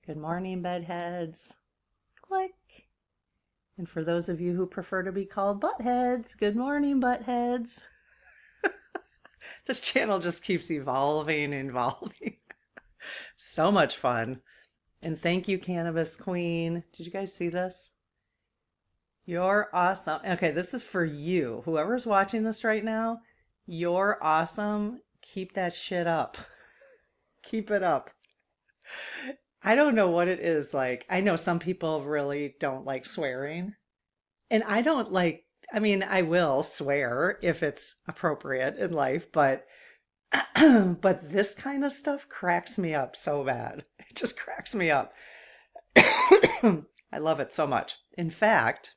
Good morning, bedheads. Click. And for those of you who prefer to be called buttheads, good morning, buttheads. This channel just keeps evolving and evolving. So much fun. And thank you, Cannabis Queen. Did you guys see this? You're awesome. Okay, this is for you. Whoever's watching this right now, you're awesome. Keep that shit up. Keep it up. I don't know what it is like. I know some people really don't like swearing. And I don't like, I mean, I will swear if it's appropriate in life, but but this kind of stuff cracks me up so bad. It just cracks me up. I love it so much. In fact,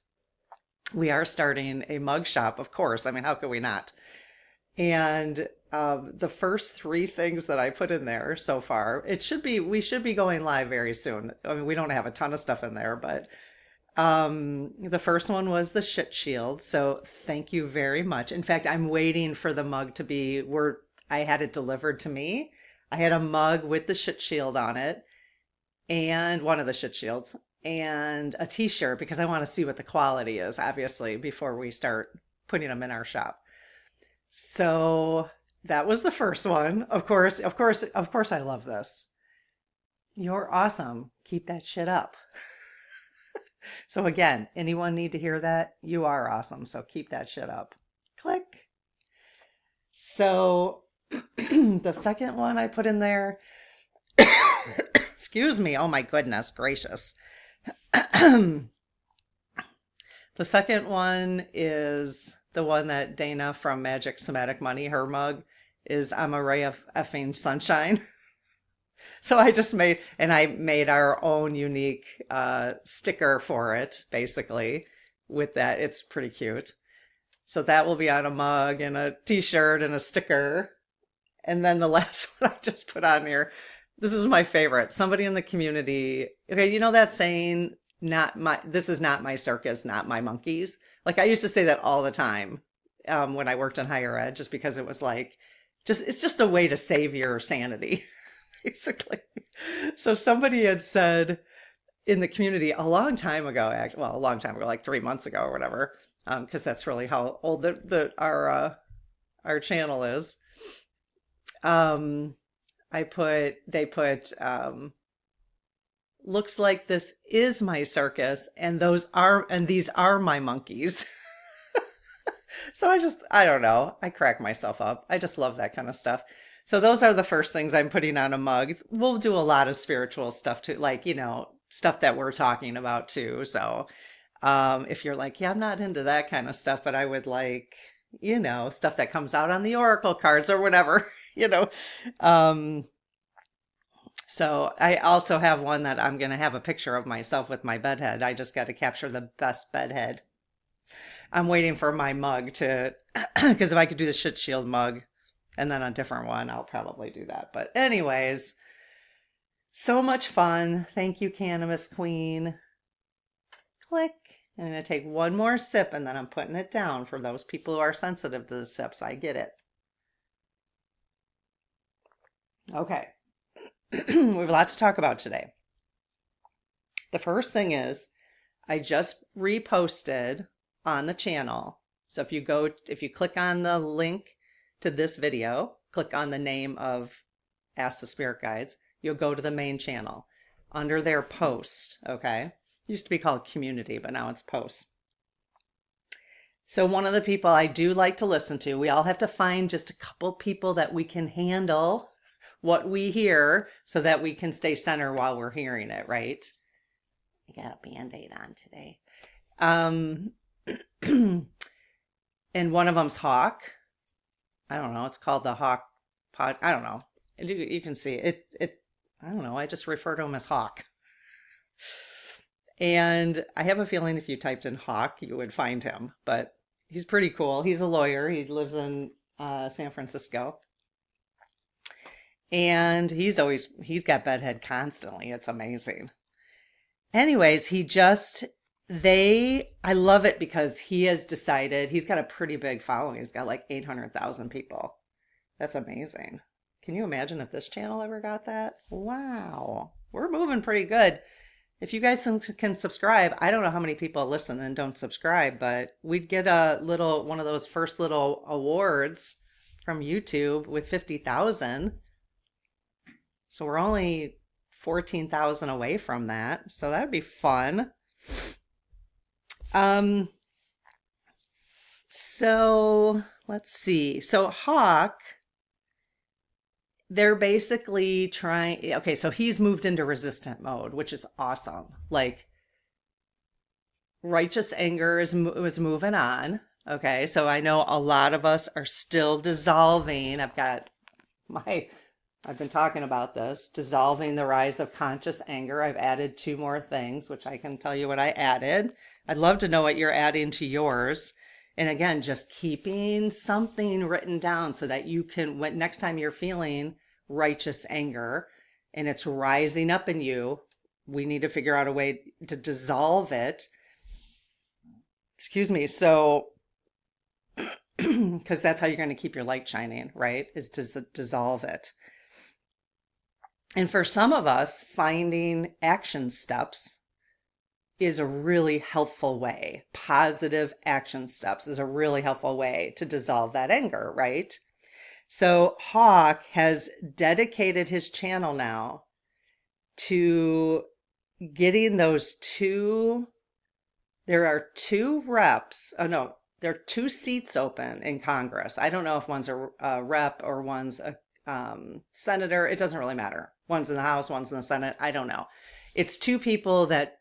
we are starting a mug shop, of course. I mean, how could we not? And the first three things that I put in there so far, we should be going live very soon. I mean, we don't have a ton of stuff in there, but the first one was the shit shield. So thank you very much. In fact, I'm waiting for the mug to be I had it delivered to me. I had a mug with the shit shield on it and one of the shit shields and a t-shirt because I want to see what the quality is, obviously, before we start putting them in our shop. So that was the first one. Of course, I love this. You're awesome. Keep that shit up. So again, anyone need to hear that? You are awesome. So keep that shit up. Click. So the second one I put in there, excuse me. Oh my goodness gracious. The second one is the one that Dana from Magic Somatic Money, her mug is I'm a ray of effing sunshine. So I made our own unique sticker for it, basically, with that. It's pretty cute. So that will be on a mug and a t-shirt and a sticker. And then the last one I just put on here, this is my favorite. Somebody in the community, okay, you know that saying, this is not my circus, not my monkeys. Like I used to say that all the time when I worked in higher ed, just because it was like, it's just a way to save your sanity. Basically. So somebody had said in the community a long time ago, a long time ago, like 3 months ago or whatever, because that's really how old our channel is. They put looks like this is my circus and these are my monkeys. So I don't know. I crack myself up. I just love that kind of stuff. So those are the first things I'm putting on a mug. We'll do a lot of spiritual stuff too, like, stuff that we're talking about too. So if you're like, yeah, I'm not into that kind of stuff, but I would like, stuff that comes out on the oracle cards or whatever, So I also have one that I'm going to have a picture of myself with my bedhead. I just got to capture the best bedhead. I'm waiting for my mug to, because if I could do the shit shield mug, and then a different one, I'll probably do that. But anyways, so much fun. Thank you, Cannabis Queen. Click. I'm going to take one more sip and then I'm putting it down for those people who are sensitive to the sips. I get it. Okay. We have a lot to talk about today. The first thing is I just reposted on the channel. So if you click on the link to this video, click on the name of Ask the Spirit Guides, you'll go to the main channel under their post. Okay. It used to be called community, but now it's posts. So one of the people I do like to listen to, we all have to find just a couple people that we can handle what we hear so that we can stay center while we're hearing it, right? I got a Band-Aid on today. And one of them's Hawk. I don't know. It's called the Hawk Pod. I don't know. You can see it. I don't know. I just refer to him as Hawk. And I have a feeling if you typed in Hawk, you would find him. But he's pretty cool. He's a lawyer. He lives in San Francisco. And he's got bedhead constantly. It's amazing. Anyways, I love it because he has decided, he's got a pretty big following. He's got like 800,000 people. That's amazing. Can you imagine if this channel ever got that? Wow. we're moving pretty good. If you guys can subscribe, I don't know how many people listen and don't subscribe, but we'd get a little, one of those first little awards from YouTube with 50,000. So we're only 14,000 away from that. So that'd be fun. So let's see. So Hawk, they're basically trying, okay, so he's moved into resistant mode, which is awesome. Like righteous anger was moving on. Okay, so I know a lot of us are still dissolving. I've been talking about this, dissolving the rise of conscious anger. I've added 2 more things, which I can tell you what I added. I'd love to know what you're adding to yours. And again, just keeping something written down so that you can, when next time you're feeling righteous anger and it's rising up in you, we need to figure out a way to dissolve it. Excuse me. So, because that's how you're going to keep your light shining, right? Is to dissolve it. And for some of us, finding action steps is a really helpful way. Positive action steps is a really helpful way to dissolve that anger, right? So Hawk has dedicated his channel now to getting those 2, there are 2 reps, oh no, there are 2 seats open in Congress. I don't know if one's a rep or one's a senator. It doesn't really matter. One's in the House, one's in the Senate. I don't know. It's 2 people that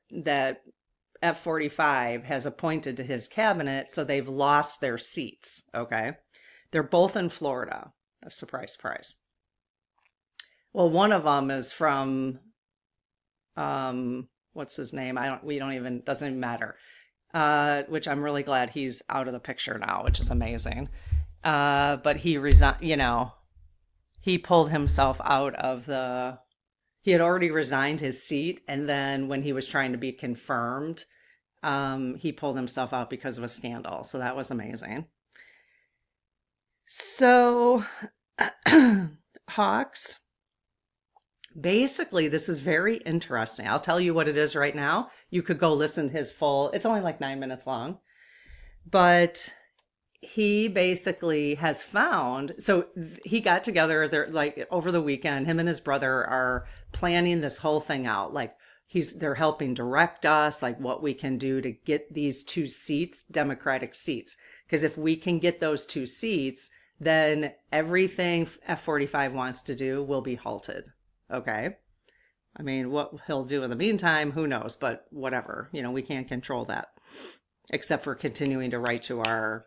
F45 has appointed to his cabinet, so they've lost their seats, okay? They're both in Florida. Surprise, surprise. Well, one of them is from, what's his name? Doesn't even matter. Which I'm really glad he's out of the picture now, which is amazing. But he resigned, he pulled himself out of he had already resigned his seat. And then when he was trying to be confirmed, he pulled himself out because of a scandal. So that was amazing. So Hawks, basically, this is very interesting. I'll tell you what it is right now. You could go listen to his full, it's only like 9 minutes long, but he basically has found, so he got together there like over the weekend, him and his brother are planning this whole thing out. Like they're helping direct us, like what we can do to get these 2 seats, Democratic seats. Because if we can get those 2 seats, then everything F45 wants to do will be halted. Okay. I mean, what he'll do in the meantime, who knows, but whatever, we can't control that except for continuing to write to our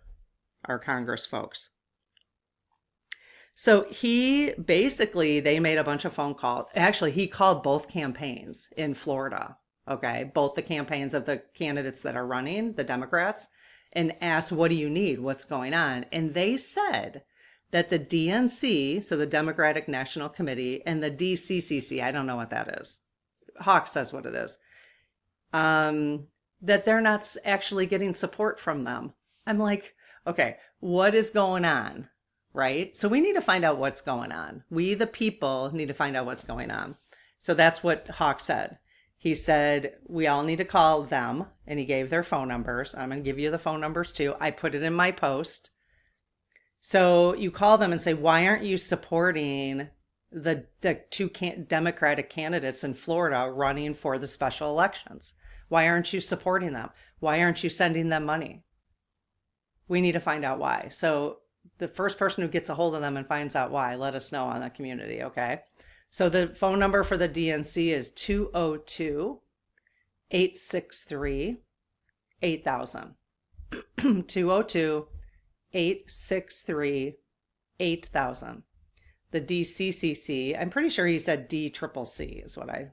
Congress folks. So they made a bunch of phone calls. Actually, he called both campaigns in Florida. Okay. Both the campaigns of the candidates that are running, the Democrats, and asked, what do you need? What's going on? And they said that the DNC, so the Democratic National Committee, and the DCCC, I don't know what that is. Hawk says what it is. That they're not actually getting support from them. I'm like, okay, what is going on? Right? So we need to find out what's going on. We, the people, need to find out what's going on. So that's what Hawk said. He said, we all need to call them, and he gave their phone numbers. I'm going to give you the phone numbers too. I put it in my post. So you call them and say, why aren't you supporting the 2 Democratic candidates in Florida running for the special elections? Why aren't you supporting them? Why aren't you sending them money? We need to find out why. So the first person who gets a hold of them and finds out why, let us know on the community, okay? So the phone number for the DNC is 202-863-8000. 202-863-8000. The DCCC, I'm pretty sure he said DCCC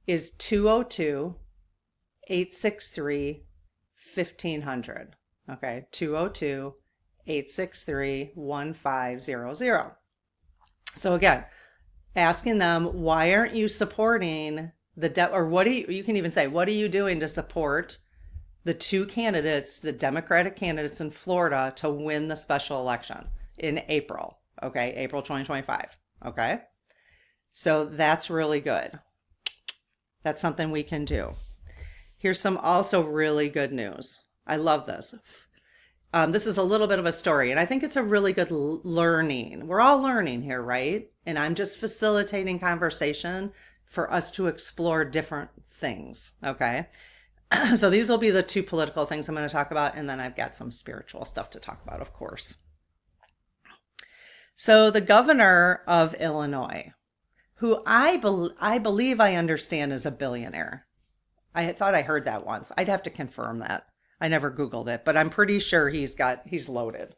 is 202-863-1500. Okay, 202-863-1500. So again, asking them, why aren't you supporting or what you can even say, what are you doing to support the 2 candidates, the Democratic candidates in Florida, to win the special election in April? Okay, April 2025. Okay, so that's really good. That's something we can do. Here's some also really good news. I love this. This is a little bit of a story, and I think it's a really good learning. We're all learning here, right? And I'm just facilitating conversation for us to explore different things, okay? So these will be the two political things I'm going to talk about, and then I've got some spiritual stuff to talk about, of course. So the governor of Illinois, who I believe I understand is a billionaire. I thought I heard that once. I'd have to confirm that. I never Googled it, but I'm pretty sure he's loaded.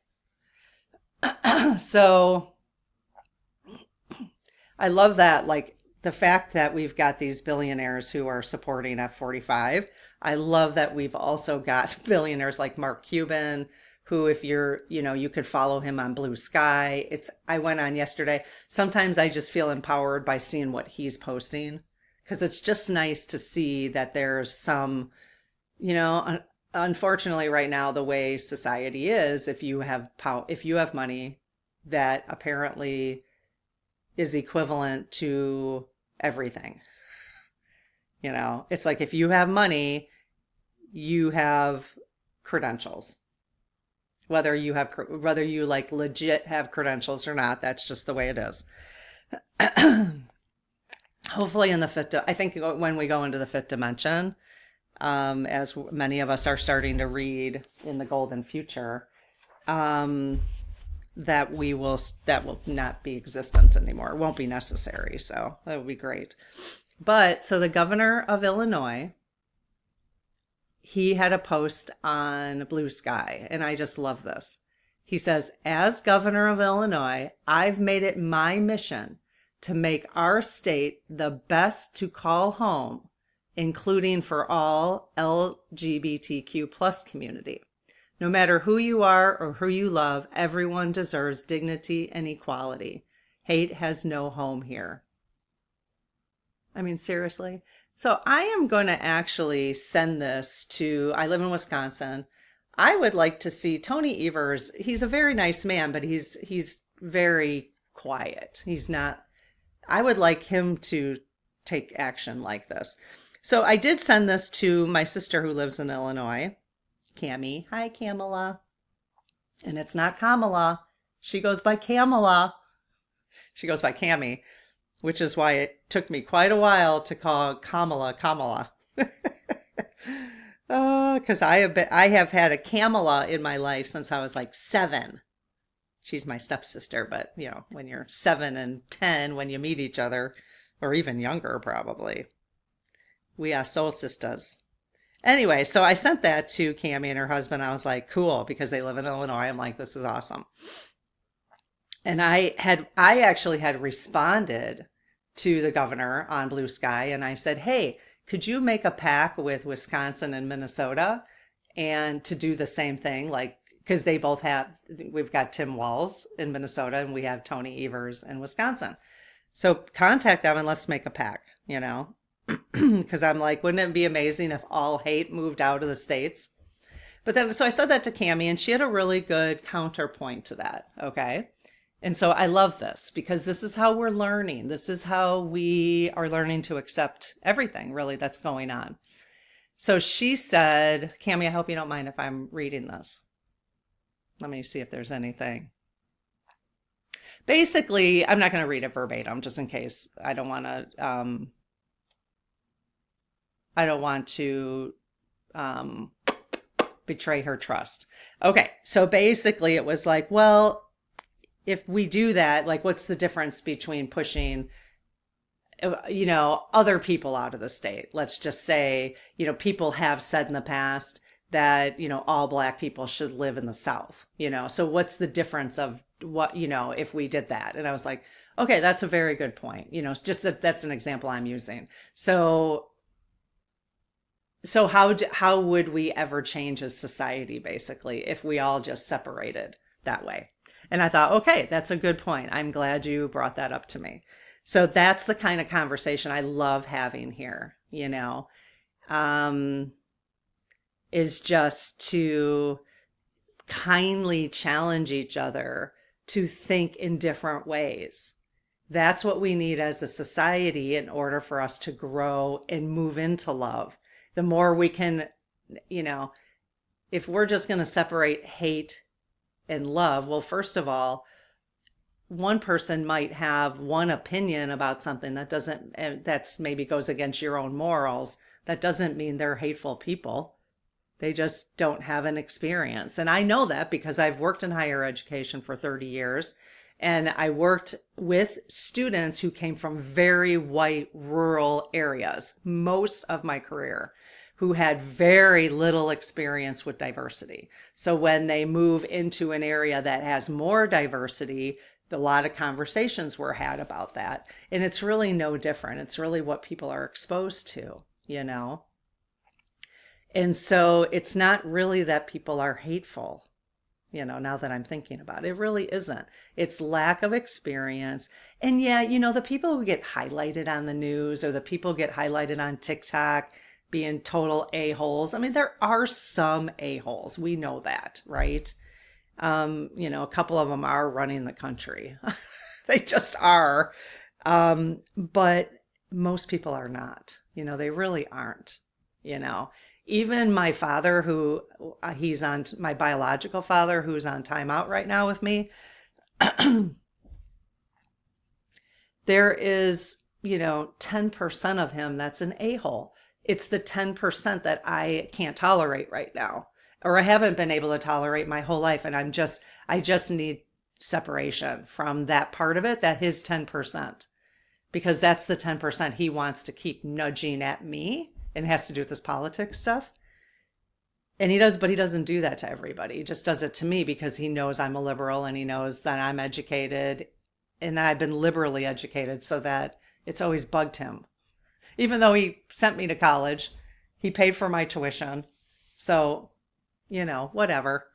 So I love that, like the fact that we've got these billionaires who are supporting F-45. I love that we've also got billionaires like Mark Cuban, who, if you could follow him on Blue Sky. I went on yesterday. Sometimes I just feel empowered by seeing what he's posting, because it's just nice to see that there's some, unfortunately right now, the way society is, if you have money, that apparently is equivalent to everything. It's like, if you have money, you have credentials. Whether you like legit have credentials or not, that's just the way it is. Hopefully in the fifth, I think when we go into the fifth dimension, as many of us are starting to read in the Golden Future, that will not be existent anymore. It won't be necessary. So that would be great. But so the governor of Illinois, he had a post on Blue Sky, and I just love this. He says, as governor of Illinois, I've made it my mission to make our state the best to call home, including for all LGBTQ plus community. No matter who you are or who you love, everyone deserves dignity and equality. Hate has no home here. I mean, seriously. So I am going to actually send this I live in Wisconsin. I would like to see Tony Evers. He's a very nice man, but he's very quiet. I would like him to take action like this. So I did send this to my sister who lives in Illinois, Cammie. Hi, Kamala. And it's not Kamala. She goes by Kamala. She goes by Cammie, which is why it took me quite a while to call Kamala Kamala. Because I have had a Kamala in my life since I was like 7. She's my stepsister, but when you're 7 and 10, when you meet each other, or even younger probably, we are soul sisters. Anyway, so I sent that to Cammie and her husband. I was like, cool, because they live in Illinois. I'm like, this is awesome. And I actually had responded to the governor on Blue Sky, and I said, hey, could you make a pact with Wisconsin and Minnesota and to do the same thing? Like, because we've got Tim Walz in Minnesota and we have Tony Evers in Wisconsin. So contact them and let's make a pact, because I'm like, wouldn't it be amazing if all hate moved out of the states? But then, so I said that to Cammie, and she had a really good counterpoint to that. Okay. And so I love this, because this is how we're learning. This is how we are learning to accept everything really that's going on. So she said, Cammie, I hope you don't mind if I'm reading this. Let me see if there's anything. Basically, I'm not going to read it verbatim, just in case. I don't want to betray her trust. Okay, so basically it was like, well, if we do that, like, what's the difference between pushing, other people out of the state? Let's just say, people have said in the past that, all Black people should live in the South, so what's the difference of what, if we did that? And I was like, okay, that's a very good point. Just that's an example I'm using. So how would we ever change as society, basically, if we all just separated that way? And I thought, okay, that's a good point. I'm glad you brought that up to me. So that's the kind of conversation I love having here, is just to kindly challenge each other to think in different ways. That's what we need as a society in order for us to grow and move into love. The more we can, you know, if we're just going to separate hate and love, well, first of all, one person might have one opinion about something that doesn't, and that's maybe goes against your own morals. That doesn't mean they're hateful people. They just don't have an experience. And I know that because I've worked in higher education for 30 years. And I worked with students who came from very white rural areas most of my career, who had very little experience with diversity. So when they move into an area that has more diversity, a lot of conversations were had about that. And it's really no different. It's really what people are exposed to, you know? And so it's not really that people are hateful, you know, now that I'm thinking about it. It really isn't. It's lack of experience. And yeah, you know, the people who get highlighted on the news or the people who get highlighted on TikTok being total a-holes. I mean, there are some a-holes. We know that, right? You know, a couple of them are running the country. They just are. But most people are not, you know, they really aren't, you know. Even my father, who he's on, my biological father, who's on timeout right now with me, there is, you know, 10% of him that's an a-hole. It's the 10% that I can't tolerate right now, or I haven't been able to tolerate my whole life. And I just need separation from that part of it, that his 10%, because that's the 10% he wants to keep nudging at me. And it has to do with this politics stuff. And he does, but he doesn't do that to everybody. He just does it to me because he knows I'm a liberal and he knows that I'm educated and that I've been liberally educated, so that it's always bugged him. Even though he sent me to college, he paid for my tuition. So, you know, whatever.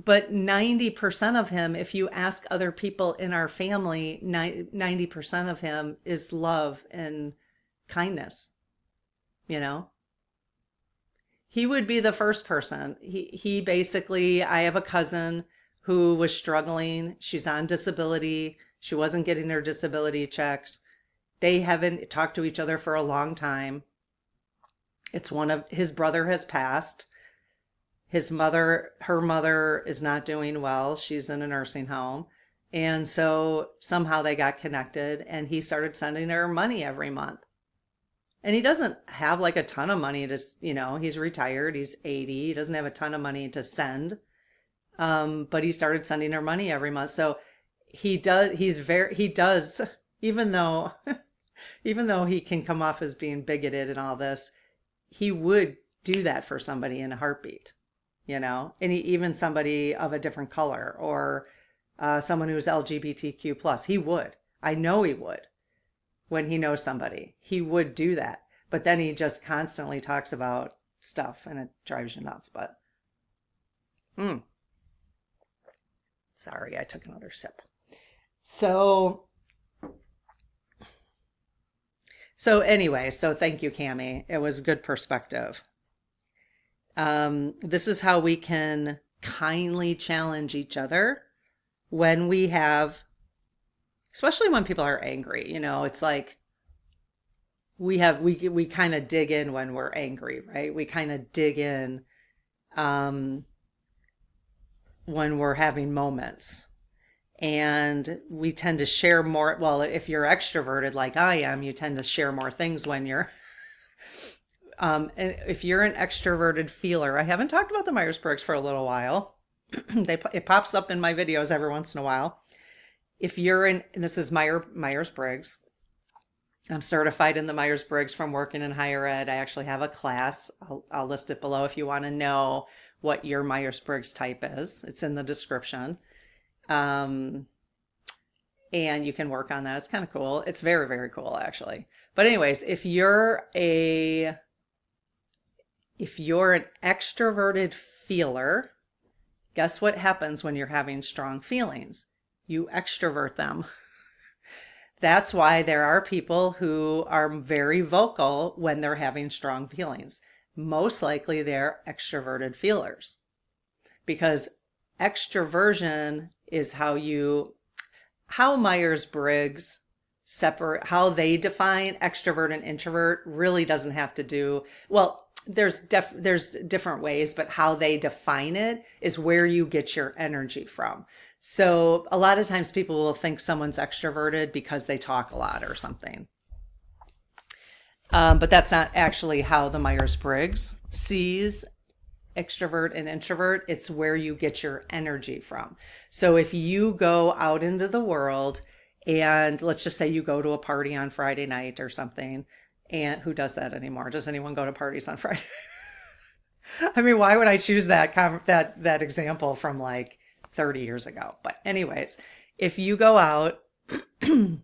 But 90% of him, if you ask other people in our family, 90% of him is love and kindness, you know? He would be the first person. He basically, I have a cousin who was struggling. She's on disability. She wasn't getting her disability checks. They haven't talked to each other for a long time. It's his brother has passed. Her mother is not doing well. She's in a nursing home. And so somehow they got connected and he started sending her money every month. And he doesn't have like a ton of money to, you know, he's retired, he's 80, he doesn't have a ton of money to send. But he started sending her money every month. So he does, even though, even though he can come off as being bigoted and all this, he would do that for somebody in a heartbeat. You know, and even somebody of a different color, or someone who's LGBTQ plus, he would. I know he would. When he knows somebody, he would do that. But then he just constantly talks about stuff and it drives you nuts. But, sorry, I took another sip. So anyway, so thank you, Cammie. It was good perspective. This is how we can kindly challenge each other when we have, especially when people are angry. You know, it's like we kind of dig in when we're angry, right? We kind of dig in when we're having moments, and we tend to share more. Well, if you're extroverted like I am, you tend to share more things when you're and if you're an extroverted feeler, I haven't talked about the Myers-Briggs for a little while. It pops up in my videos every once in a while. If you're and this is Myers-Briggs. I'm certified in the Myers-Briggs from working in higher ed. I actually have a class. I'll list it below if you want to know what your Myers-Briggs type is. It's in the description. And you can work on that. It's kind of cool. It's very, very cool, actually. But anyways, if you're an extroverted feeler, guess what happens when you're having strong feelings? You extrovert them. That's why there are people who are very vocal when they're having strong feelings. Most likely they're extroverted feelers, because Extroversion is how Myers-Briggs how they define extrovert and introvert really doesn't have to do, well, there's different ways, but how they define it is where you get your energy from. So a lot of times people will think someone's extroverted because they talk a lot or something. But that's not actually how the Myers-Briggs sees extrovert and introvert. It's where you get your energy from. So if you go out into the world and let's just say you go to a party on Friday night or something, and who does that anymore? Does anyone go to parties on Friday? I mean, why would I choose that example from like 30 years ago? But anyways, if you go out and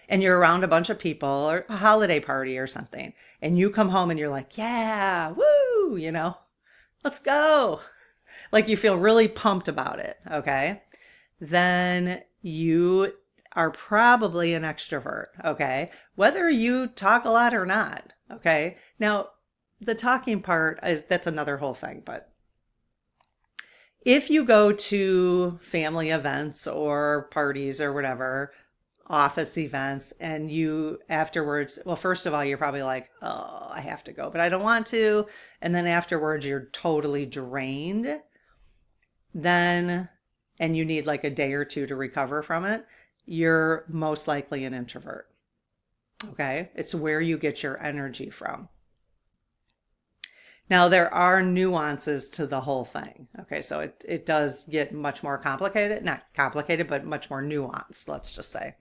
you're around a bunch of people or a holiday party or something, and you come home and you're like, yeah, woo, let's go. Like you feel really pumped about it, okay? Then you are probably an extrovert, okay? Whether you talk a lot or not, okay? Now, the talking part that's another whole thing, but if you go to family events or parties or whatever, office events, and you afterwards, well, first of all, you're probably like, oh, I have to go, but I don't want to. And then afterwards, you're totally drained. Then, and you need like a day or two to recover from it, you're most likely an introvert. Okay. It's where you get your energy from. Now, there are nuances to the whole thing. Okay. So it does get much more complicated, not complicated, but much more nuanced, let's just say.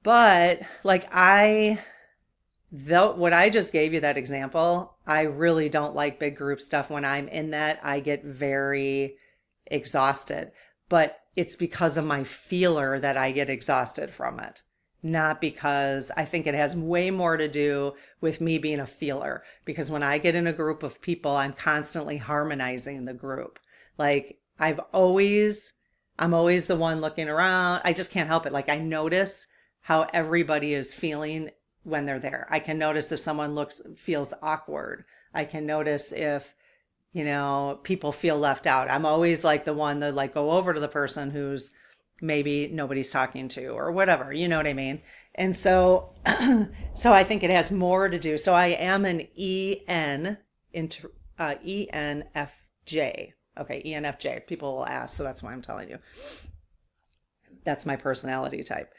But like what I just gave you that example, I really don't like big group stuff. When I'm in that, I get very exhausted, but it's because of my feeler that I get exhausted from it. Not because I think it has way more to do with me being a feeler, because when I get in a group of people, I'm constantly harmonizing the group. Like I'm always the one looking around. I just can't help it. Like I notice how everybody is feeling when they're there. I can notice if someone feels awkward. I can notice if, people feel left out. I'm always like the one that like go over to the person who's maybe nobody's talking to or whatever, you know what I mean? And so, so I think it has more to do. So I am an ENFJ. Okay. ENFJ. People will ask. So that's why I'm telling you. That's my personality type.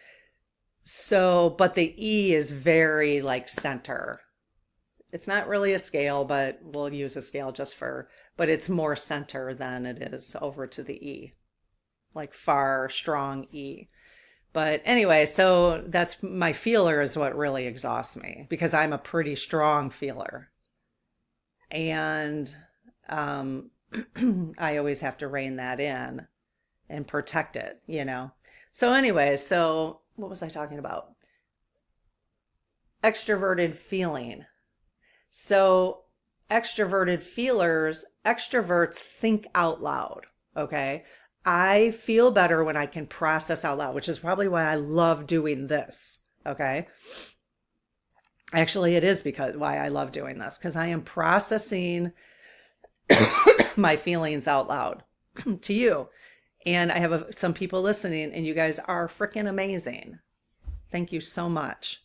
So, but the E is very like center. It's not really a scale, but we'll use a scale but it's more center than it is over to the E, like far, strong E. But anyway, so that's my feeler is what really exhausts me because I'm a pretty strong feeler. And I always have to rein that in and protect it, So anyway, so what was I talking about? Extroverted feeling. So extroverted feelers, extroverts think out loud. Okay. I feel better when I can process out loud, which is probably why I love doing this. Okay. Actually, it is why I love doing this, because I am processing my feelings out loud to you. And I have some people listening, and you guys are freaking amazing. Thank you so much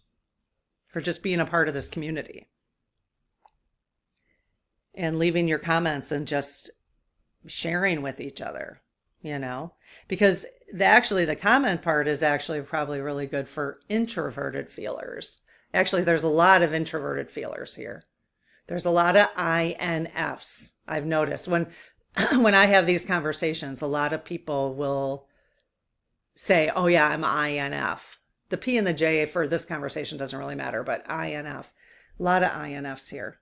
for just being a part of this community and leaving your comments and just sharing with each other, because the comment part is actually probably really good for introverted feelers. Actually, there's a lot of introverted feelers here. There's a lot of INFs. I've noticed when I have these conversations, a lot of people will say, oh yeah, I'm INF. The P and the J for this conversation doesn't really matter, but INF, a lot of INFs here.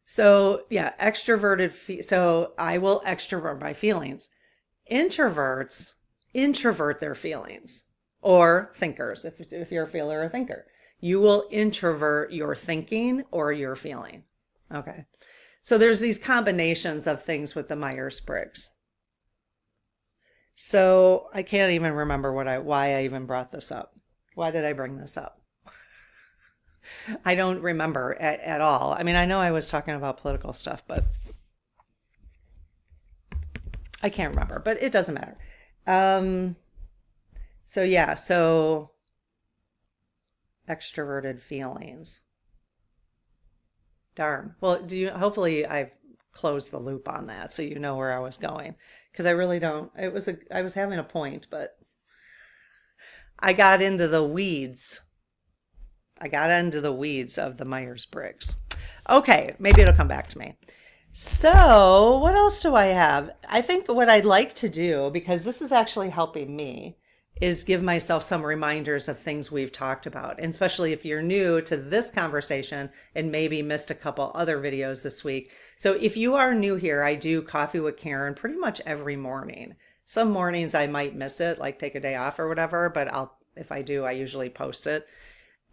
So yeah, so I will extrovert my feelings. Introverts introvert their feelings, or thinkers. If you're a feeler or a thinker, you will introvert your thinking or your feeling. Okay. So there's these combinations of things with the Myers-Briggs. So I can't even remember why I even brought this up. Why did I bring this up? I don't remember at all. I mean, I know I was talking about political stuff, but I can't remember, but it doesn't matter. Um, so yeah, so extroverted feelings. Darn. Well, hopefully I've closed the loop on that so you know where I was going. Because I really don't. I was having a point, but I got into the weeds. I got into the weeds of the Myers-Briggs. Okay, maybe it'll come back to me. So, what else do I have? I think what I'd like to do, because this is actually helping me, is give myself some reminders of things we've talked about. And especially if you're new to this conversation and maybe missed a couple other videos this week. So if you are new here, I do Coffee with Karen pretty much every morning. Some mornings I might miss it, like take a day off or whatever, but if I do, I usually post it.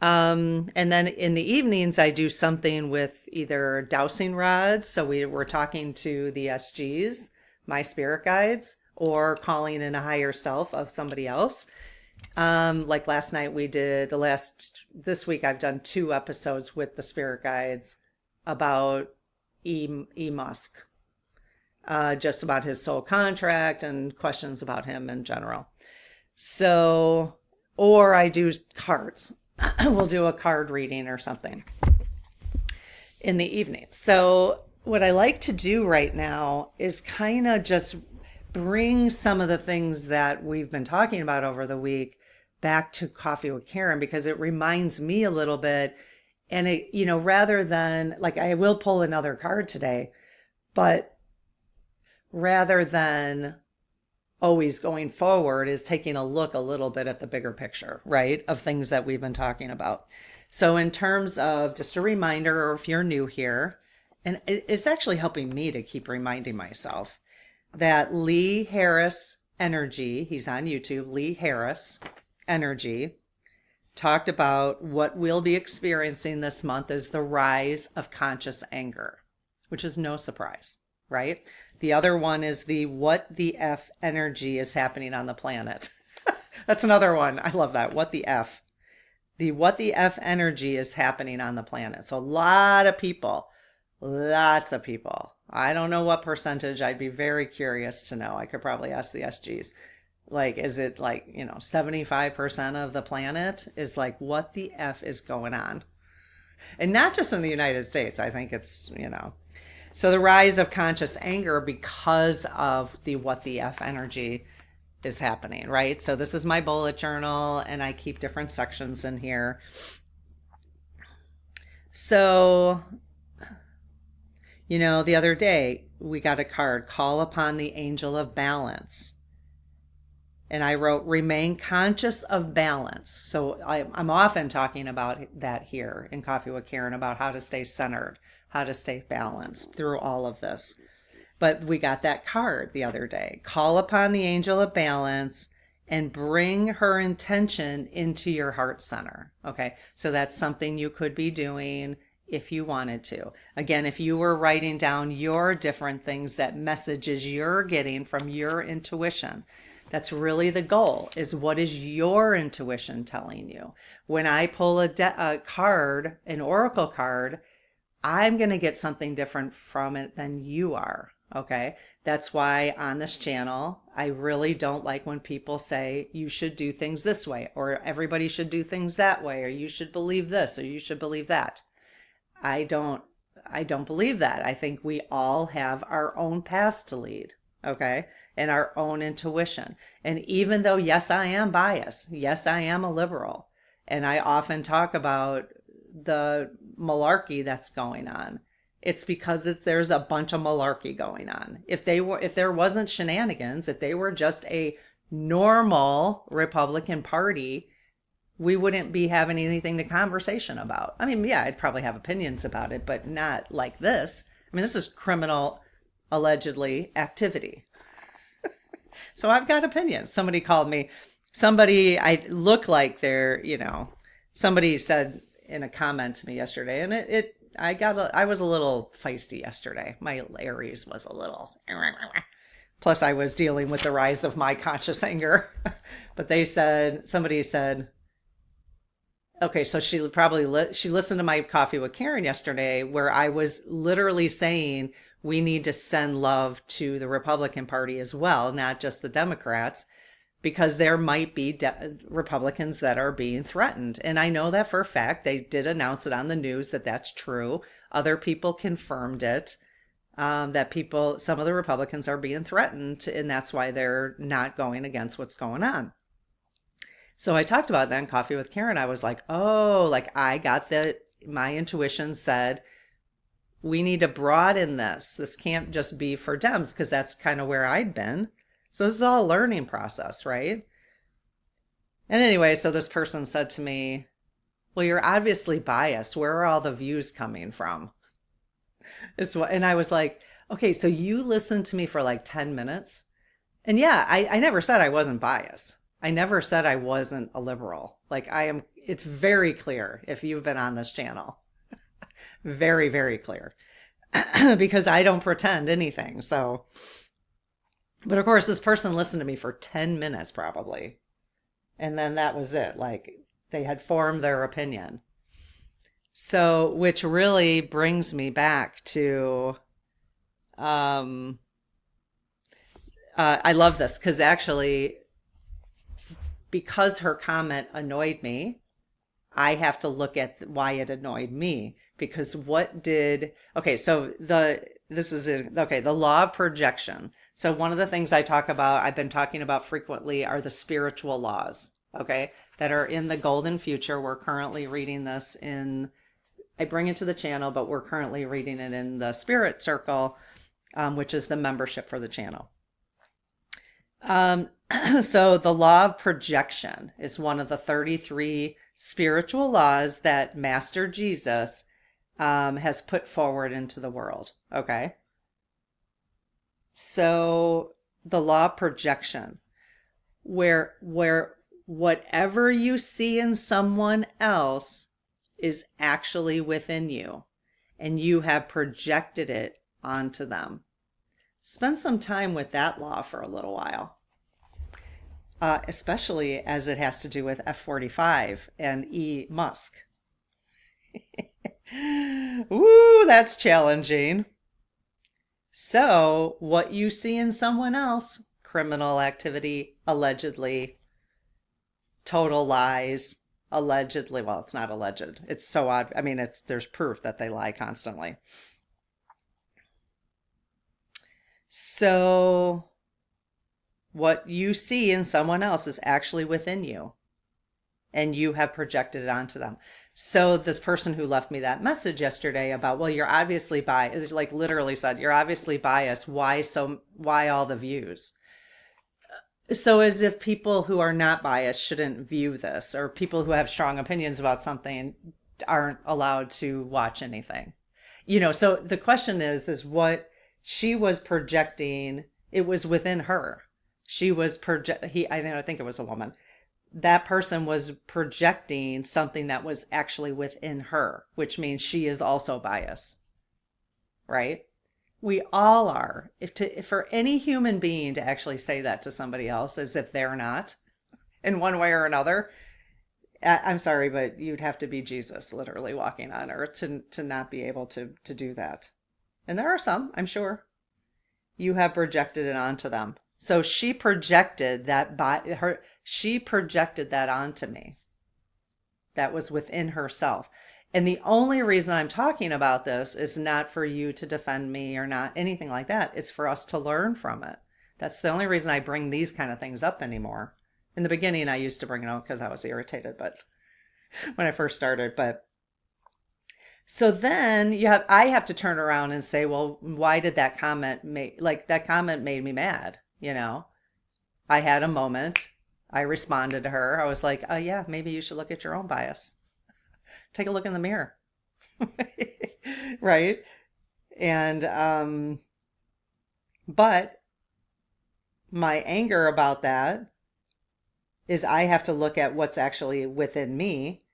And then in the evenings, I do something with either dowsing rods. So we're talking to the SGs, my spirit guides, or calling in a higher self of somebody else. Like last night this week I've done 2 episodes with the spirit guides about Musk, just about his soul contract and questions about him in general. So, or I do cards. We'll do a card reading or something in the evening. So what I like to do right now is kind of just bring some of the things that we've been talking about over the week back to Coffee with Karen, because it reminds me a little bit. And it, rather than, like, I will pull another card today, but rather than always going forward is taking a look a little bit at the bigger picture, right, of things that we've been talking about. So in terms of just a reminder, or if you're new here, and it's actually helping me to keep reminding myself that Lee Harris Energy, he's on YouTube, Lee Harris Energy, talked about what we'll be experiencing this month is the rise of conscious anger, which is no surprise, right? The other one is the what the F energy is happening on the planet. That's another one. I love that. What the F. The what the F energy is happening on the planet. So lots of people. I don't know what percentage. I'd be very curious to know. I could probably ask the SGs. Like, is it like, 75% of the planet is like, what the F is going on? And not just in the United States. I think it's, So the rise of conscious anger because of the what the F energy is happening, right? So this is my bullet journal and I keep different sections in here. So, the other day we got a card, call upon the angel of balance. And I wrote, remain conscious of balance. So I'm often talking about that here in Coffee with Karen about how to stay centered, how to stay balanced through all of this. But we got that card the other day. Call upon the angel of balance and bring her intention into your heart center. Okay, so that's something you could be doing if you wanted to. Again, if you were writing down your different things, that messages you're getting from your intuition, that's really the goal, is what is your intuition telling you? When I pull a card, an oracle card, I'm going to get something different from it than you are. Okay. That's why on this channel, I really don't like when people say you should do things this way, or everybody should do things that way, or you should believe this, or you should believe that. I don't believe that. I think we all have our own paths to lead. Okay. And our own intuition. And even though, yes, I am biased. Yes, I am a liberal. And I often talk about the malarkey that's going on. It's because there's a bunch of malarkey going on. If there wasn't shenanigans, if they were just a normal Republican Party, we wouldn't be having anything to conversation about. I mean, yeah, I'd probably have opinions about it, but not like this. I mean, this is criminal, allegedly, activity. So I've got opinions. Somebody called me, I look like they're, somebody said in a comment to me yesterday, and I was a little feisty yesterday. My Aries was a little, plus I was dealing with the rise of my conscious anger. But somebody said, okay, so she listened to my Coffee with Karen yesterday where I was literally saying, we need to send love to the Republican Party as well, not just the Democrats, because there might be Republicans that are being threatened. And I know that for a fact. They did announce it on the news that that's true. Other people confirmed it, that some of the Republicans are being threatened, and that's why they're not going against what's going on. So I talked about that in Coffee with Karen. I was like, oh, like I got that. My intuition said, we need to broaden this. This can't just be for Dems, because that's kind of where I'd been. So this is all a learning process, right? And anyway, so this person said to me, well, you're obviously biased. Where are all the views coming from? And I was like, okay, so you listened to me for like 10 minutes. And yeah, I never said I wasn't biased. I never said I wasn't a liberal. Like it's very clear if you've been on this channel. Very, very clear. Because I don't pretend anything. So, but of course, this person listened to me for 10 minutes probably. And then that was it. Like they had formed their opinion. So, which really brings me back to, I love this because actually, because her comment annoyed me, I have to look at why it annoyed me. Because the law of projection. So one of the things I've been talking about frequently are the spiritual laws, okay, that are in the Golden Future. We're currently reading this I bring it to the channel, but we're currently reading it in the Spirit Circle, which is the membership for the channel. So the law of projection is one of the 33 spiritual laws that Master Jesus has put forward into the world. Okay. So the law of projection, where whatever you see in someone else is actually within you, and you have projected it onto them. Spend some time with that law for a little while. Especially as it has to do with F-45 and E. Musk. Ooh, that's challenging. So, what you see in someone else, criminal activity, allegedly, total lies, allegedly, well, it's not alleged. It's so odd. I mean, there's proof that they lie constantly. So, what you see in someone else is actually within you, and you have projected it onto them. So this person who left me that message yesterday about, well, you're obviously biased, it's like literally said, you're obviously biased. Why all the views? So as if people who are not biased shouldn't view this, or people who have strong opinions about something aren't allowed to watch anything. So the question is what she was projecting, it was within her. She was I think it was a woman. That person was projecting something that was actually within her, which means she is also biased, right? We all are. For any human being to actually say that to somebody else as if they're not, in one way or another, I'm sorry, but you'd have to be Jesus literally walking on earth to not be able to do that. And there are some, I'm sure. You have projected it onto them. So she projected that she projected that onto me. That was within herself. And the only reason I'm talking about this is not for you to defend me or not anything like that. It's for us to learn from it. That's the only reason I bring these kind of things up anymore. In the beginning, I used to bring it up because I was irritated, but when I first started, so then I have to turn around and say, well, why did that comment that comment made me mad? I had a moment. I responded to her. I was like, oh yeah, maybe you should look at your own bias. Take a look in the mirror. Right? And, but my anger about that is I have to look at what's actually within me.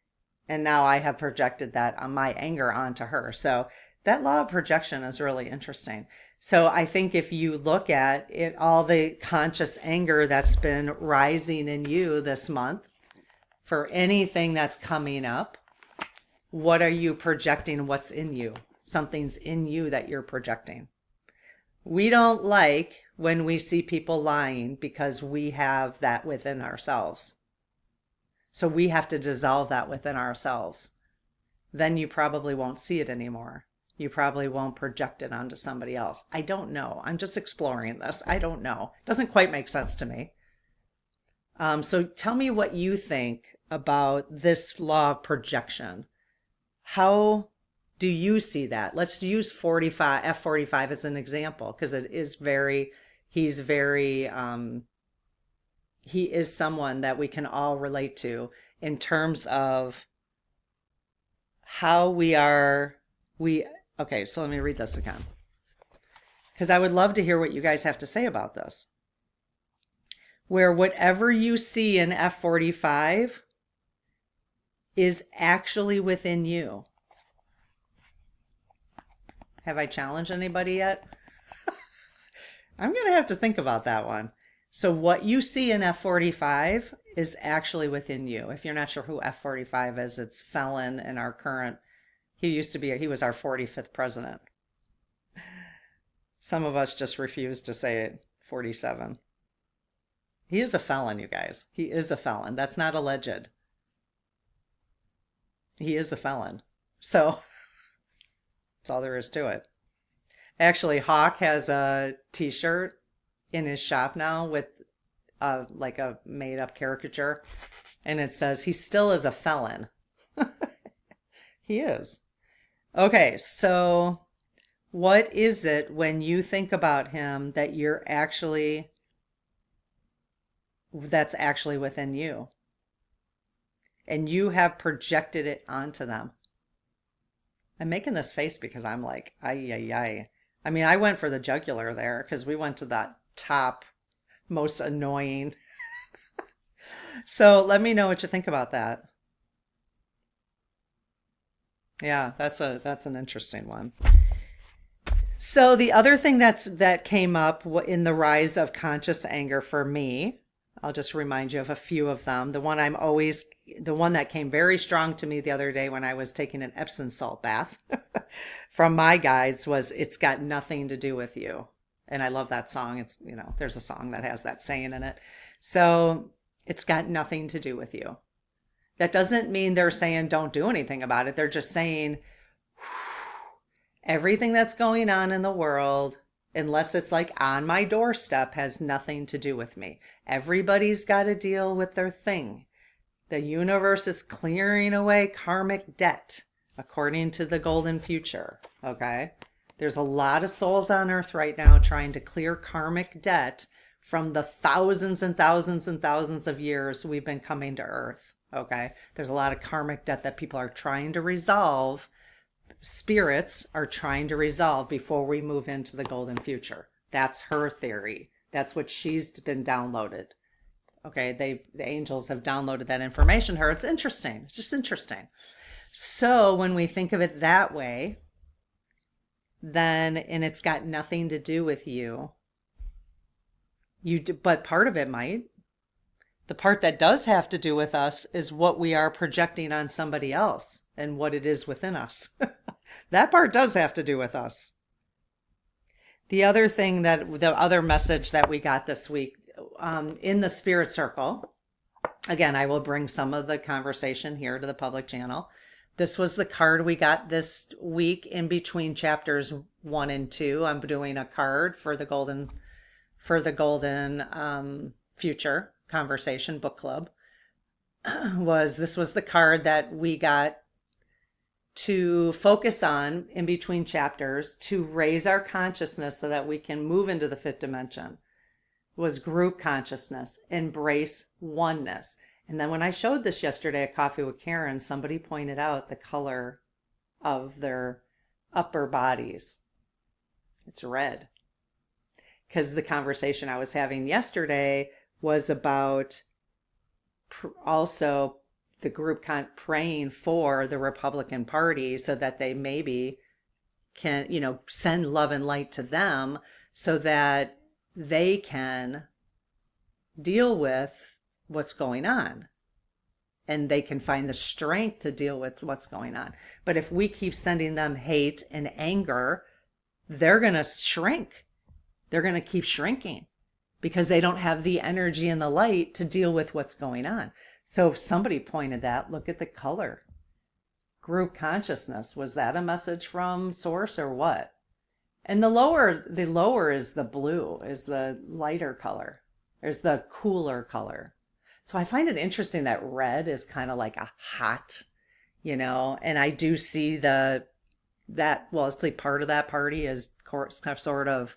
And now I have projected that on my anger onto her. So that law of projection is really interesting. So I think if you look at it, all the conscious anger that's been rising in you this month for anything that's coming up, what are you projecting? What's in you? Something's in you that you're projecting. We don't like when we see people lying because we have that within ourselves. So we have to dissolve that within ourselves. Then you probably won't see it anymore. You probably won't project it onto somebody else. I don't know. I'm just exploring this. I don't know. It doesn't quite make sense to me. So tell me what you think about this law of projection. How do you see that? Let's use F45 as an example, because it is he is someone that we can all relate to in terms of how okay, so let me read this again, because I would love to hear what you guys have to say about this. Where whatever you see in F45 is actually within you. Have I challenged anybody yet? I'm going to have to think about that one. So what you see in F45 is actually within you. If you're not sure who F45 is, it's Felon in our current, he was our 45th president. Some of us just refuse to say it, 47. He is a felon, you guys. He is a felon. That's not alleged. He is a felon. So that's all there is to it. Actually, Hawk has a t-shirt in his shop now with like a made-up caricature, and it says he still is a felon. He is. Okay, so what is it when you think about him that that's actually within you? And you have projected it onto them. I'm making this face because I'm like, ay, ay, ay. I mean, I went for the jugular there because we went to that top, most annoying. So let me know what you think about that. Yeah, that's an interesting one. So the other thing that came up in the rise of conscious anger for me, I'll just remind you of a few of them. The one that came very strong to me the other day when I was taking an Epsom salt bath from my guides was, "It's got nothing to do with you." And I love that song. It's, there's a song that has that saying in it. So it's got nothing to do with you. That doesn't mean they're saying don't do anything about it. They're just saying everything that's going on in the world, unless it's like on my doorstep, has nothing to do with me. Everybody's got to deal with their thing. The universe is clearing away karmic debt according to the golden future. Okay. There's a lot of souls on earth right now trying to clear karmic debt from the thousands and thousands and thousands of years we've been coming to earth. Okay. There's a lot of karmic debt that people are trying to resolve. Spirits are trying to resolve before we move into the golden future. That's her theory. That's what she's been downloaded. Okay, the angels have downloaded that information to her. It's interesting. It's just interesting. So when we think of it that way, then, and it's got nothing to do with you, but part of it might. The part that does have to do with us is what we are projecting on somebody else and what it is within us. That part does have to do with us. The other message that we got this week in the spirit circle, again, I will bring some of the conversation here to the public channel. This was the card we got this week in between chapters 1 and 2. I'm doing a card for the golden future conversation book club. This was the card that we got to focus on in between chapters to raise our consciousness so that we can move into the fifth dimension. Was group consciousness, embrace oneness. And then when I showed this yesterday at Coffee with Karen, somebody pointed out the color of their upper bodies. It's red. Because the conversation I was having yesterday was about also the group praying for the Republican Party so that they maybe can, send love and light to them so that they can deal with what's going on and they can find the strength to deal with what's going on. But if we keep sending them hate and anger, they're going to shrink. they're going to keep shrinking because they don't have the energy and the light to deal with what's going on. So somebody pointed that, look at the color. Group consciousness. Was that a message from source or what? And the lower is the blue, is the lighter color. There's the cooler color. So I find it interesting that red is kind of like a hot, and I do see it's like part of that party is sort of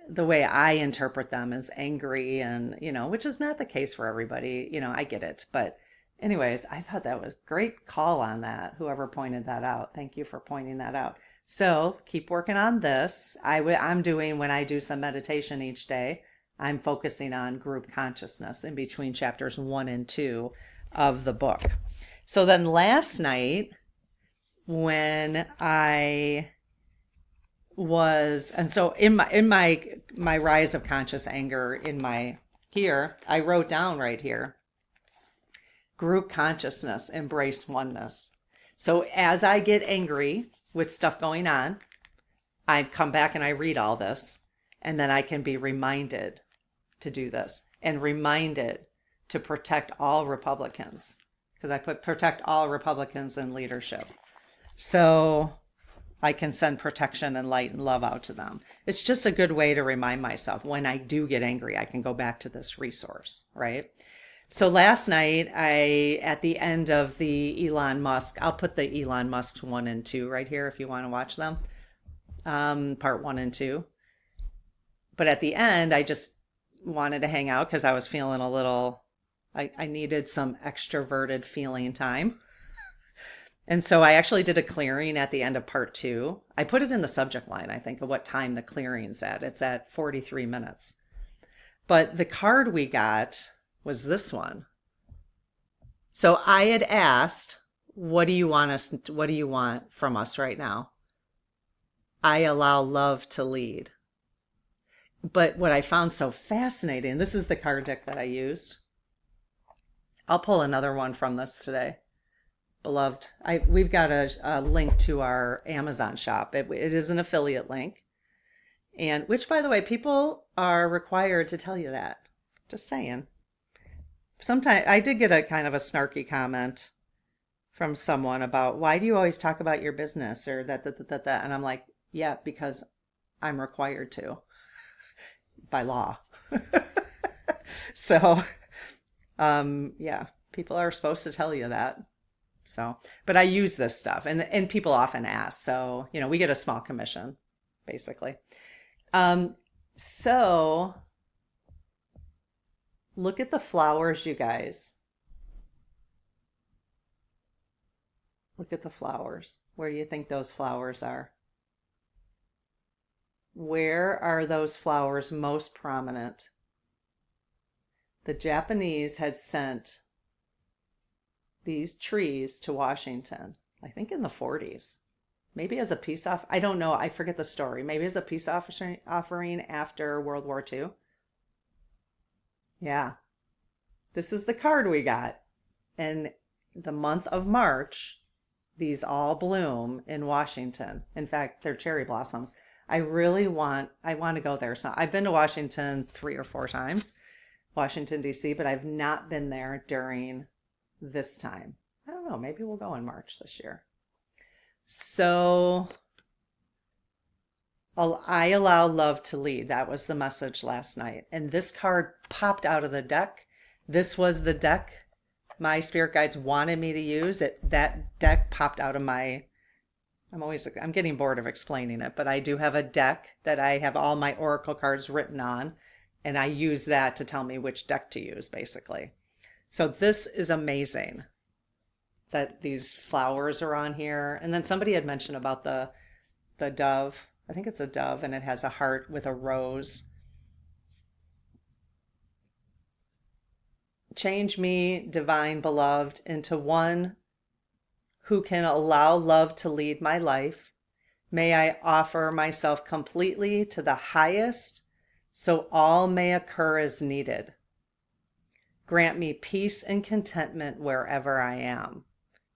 the way I interpret them as angry and, which is not the case for everybody. I get it. But anyways, I thought that was a great call on that. Whoever pointed that out. Thank you for pointing that out. So keep working on this. I'm doing, when I do some meditation each day, I'm focusing on group consciousness in between chapters 1 and 2 of the book. So then last night when I was, and so in my rise of conscious anger I wrote down right here, group consciousness, embrace oneness. So as I get angry with stuff going on, I come back and I read all this, and then I can be reminded to do this and reminded to protect all Republicans, because I put protect all Republicans in leadership. So I can send protection and light and love out to them. It's just a good way to remind myself when I do get angry, I can go back to this resource, right? So last night, at the end of the Elon Musk, I'll put the Elon Musk 1 and 2 right here if you want to watch them, part 1 and 2. But at the end, I just wanted to hang out because I was feeling a little, I needed some extroverted feeling time. And so I actually did a clearing at the end of part 2. I put it in the subject line, I think, of what time the clearing's at. It's at 43 minutes. But the card we got was this one. So I had asked, what do you want from us right now? I allow love to lead. But what I found so fascinating, this is the card deck that I used. I'll pull another one from this today. Beloved, we've got a link to our Amazon shop. It is an affiliate link. And which, by the way, people are required to tell you that. Just saying. Sometimes I did get a kind of a snarky comment from someone about, why do you always talk about your business or that. And I'm like, yeah, because I'm required to by law. So, yeah, people are supposed to tell you that. So, but I use this stuff and people often ask, so, we get a small commission basically. So look at the flowers, you guys. Look at the flowers. Where do you think those flowers are? Where are those flowers most prominent? The Japanese had sent these trees to Washington, I think in the 40s. Maybe as a peace offering. I don't know. I forget the story. Maybe as a peace offering after World War II. Yeah. This is the card we got. And the month of March, these all bloom in Washington. In fact, they're cherry blossoms. I want to go there. So I've been to Washington 3 or 4 times, Washington, D.C., but I've not been there during this time. I don't know. Maybe we'll go in March this year. So I allow love to lead. That was the message last night. And this card popped out of the deck. This was the deck my spirit guides wanted me to use. That deck popped out of my, I'm getting bored of explaining it, but I do have a deck that I have all my oracle cards written on, and I use that to tell me which deck to use, basically. So this is amazing that these flowers are on here. And then somebody had mentioned about the dove. I think it's a dove, and it has a heart with a rose. Change me, divine beloved, into one who can allow love to lead my life. May I offer myself completely to the highest, so all may occur as needed. Grant me peace and contentment wherever I am.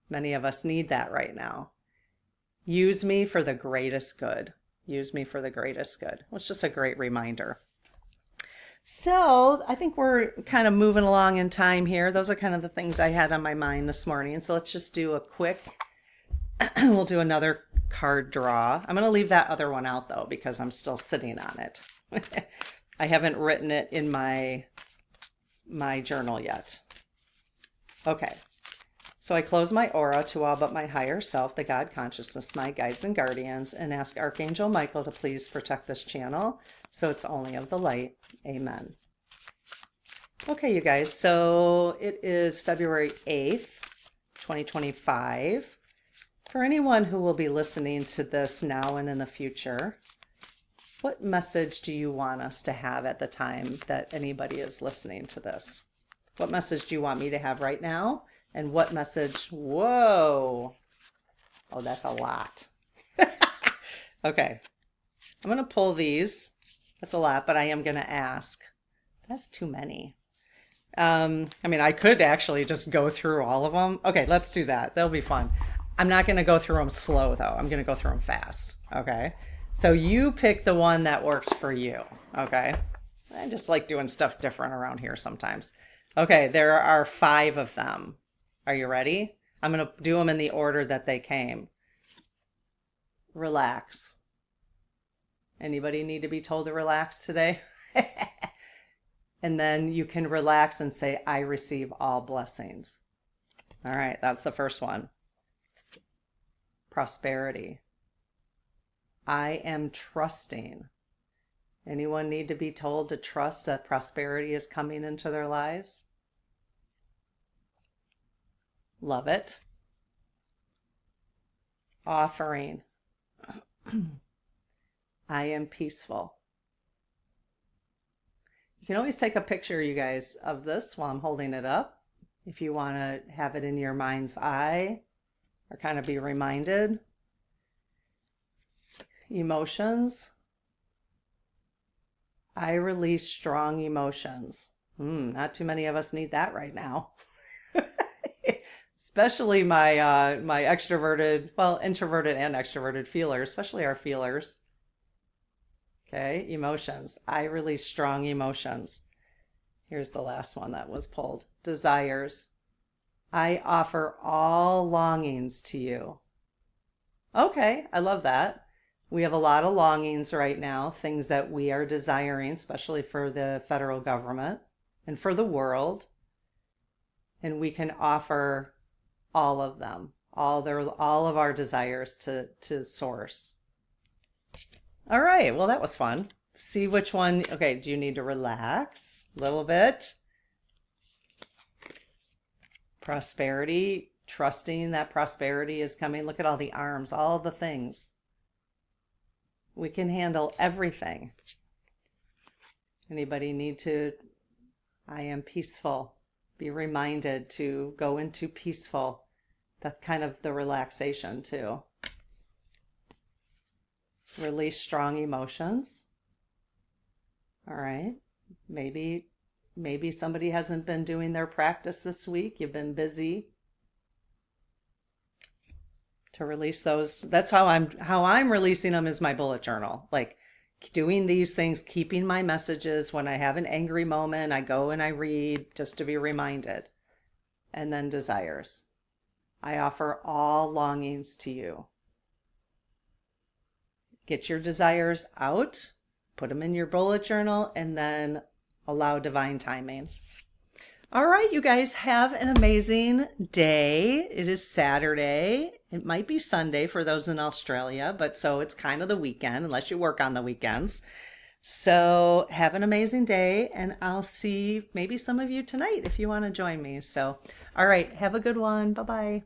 Many of us need that right now. Use me for the greatest good. Use me for the greatest good. Well, it's just a great reminder. So I think we're kind of moving along in time here. Those are kind of the things I had on my mind this morning. So let's just do a quick, we'll do another card draw. I'm going to leave that other one out though, because I'm still sitting on it. I haven't written it in my journal yet. Okay. So I close my aura to all but my higher self, the God consciousness, my guides and guardians, and ask Archangel Michael to please protect this channel so it's only of the light. Amen. Okay, you guys, so it is February 8th, 2025. For anyone who will be listening to this now and in the future, what message do you want us to have at the time that anybody is listening to this? What message do you want me to have right now? And what message? Whoa. Oh, that's a lot. Okay. I'm going to pull these. That's a lot, but I am going to ask. That's too many. I mean, I could actually just go through all of them. Okay, let's do that. That'll be fun. I'm not going to go through them slow, though. I'm going to go through them fast. Okay. So you pick the one that works for you. Okay. I just like doing stuff different around here sometimes. Okay, there are 5 of them. Are you ready? I'm going to do them in the order that they came. Relax. Anybody need to be told to relax today? And then you can relax and say, I receive all blessings. All right, that's the first one. Prosperity. I am trusting. Anyone need to be told to trust that prosperity is coming into their lives? Love it. Offering. I am peaceful. You can always take a picture, you guys, of this while I'm holding it up. If you want to have it in your mind's eye or kind of be reminded. Emotions. I release strong emotions. Not too many of us need that right now. Especially my my extroverted, well, introverted and extroverted feelers, especially our feelers. Okay, emotions. I release strong emotions. Here's the last one that was pulled. Desires. I offer all longings to you. Okay, I love that. We have a lot of longings right now, things that we are desiring, especially for the federal government and for the world. And we can offer all of them, all of our desires to source. All right, well, that was fun. See which one. Okay, do you need to relax a little bit? Prosperity, trusting that prosperity is coming. Look at all the arms, all the things. We can handle everything. Anybody need to, I am peaceful. Be reminded to go into peaceful. That's kind of the relaxation too. Release strong emotions. All right. Maybe somebody hasn't been doing their practice this week. You've been busy. To release those. That's how I'm releasing them is my bullet journal. Like doing these things, keeping my messages. When I have an angry moment, I go and I read just to be reminded. And then desires. I offer all longings to you. Get your desires out, put them in your bullet journal, and then allow divine timing. All right, you guys, have an amazing day. It is Saturday. It might be Sunday for those in Australia, but so it's kind of the weekend, unless you work on the weekends. So have an amazing day, and I'll see maybe some of you tonight if you want to join me. So, all right, have a good one. Bye-bye.